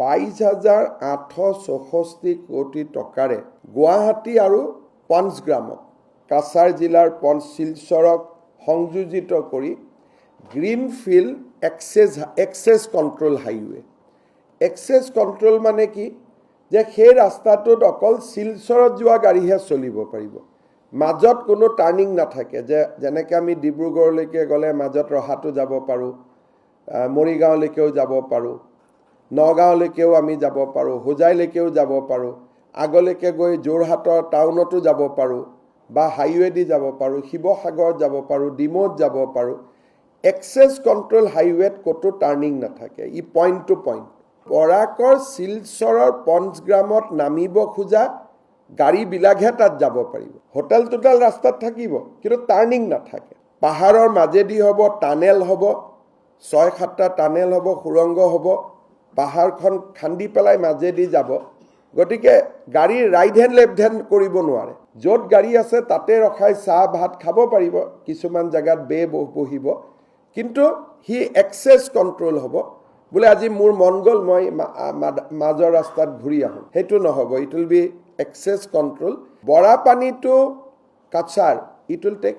22,864 কোটি টকাৰে গুৱাহাটী আৰু পঞ্চগ্ৰামক কাছাৰ জিলাৰ শিলচৰক সংযোজিত কৰি greenfield access control highway. Access control মানে কি যে সেই ৰাস্তাটোত অকল শিলচৰত যোৱা গাড়ীহে চলিব পাৰিব, মাজত কোনো টাৰ্ণিং নাথাকে। যেনেকৈ আমি ডিব্ৰুগড়লৈকে গ'লে মাজত ৰহাটো যাব পাৰোঁ, মৰিগাঁওলৈকেও যাব পাৰোঁ, নগাঁওলৈকেও আমি যাব পাৰোঁ, হোজাইলৈকেও যাব পাৰোঁ, আগলৈকে গৈ যোৰহাটৰ টাউনতো যাব পাৰোঁ বা হাইৱেদি যাব পাৰোঁ, শিৱসাগৰত যাব পাৰোঁ, ডিমৌত যাব পাৰোঁ। এক্সেছ কণ্ট্ৰোল হাইৱেত ক'তো টাৰ্ণিং নাথাকে, ই পইণ্ট টু পইণ্ট। বৰাকৰ শিলচৰৰ পঞ্চগ্ৰামত নামিব খোজা গাড়ীবিলাকহে তাত যাব পাৰিব। হোটেল টোটেল ৰাস্তাত থাকিব, কিন্তু টাৰ্ণিং নাথাকে। পাহাৰৰ মাজেদি হ'ব, টানেল হ'ব, 6-7টা টানেল হ'ব, সুৰংগ হ'ব, পাহাৰখন খান্দি পেলাই মাজেদি যাব। গতিকে গাড়ী ৰাইট হেণ্ড লেফ্ট হেণ্ড কৰিব নোৱাৰে। য'ত গাড়ী আছে তাতে ৰখাই চাহ ভাত খাব পাৰিব, কিছুমান জেগাত বহিব, কিন্তু সি এক্সেছ কণ্ট্ৰোল হ'ব। বোলে আজি মোৰ মন গ'ল মই মাজৰ ৰাস্তাত ঘূৰি আহোঁ, সেইটো নহ'ব। It will be access control. Borapani to Cachar, it will tech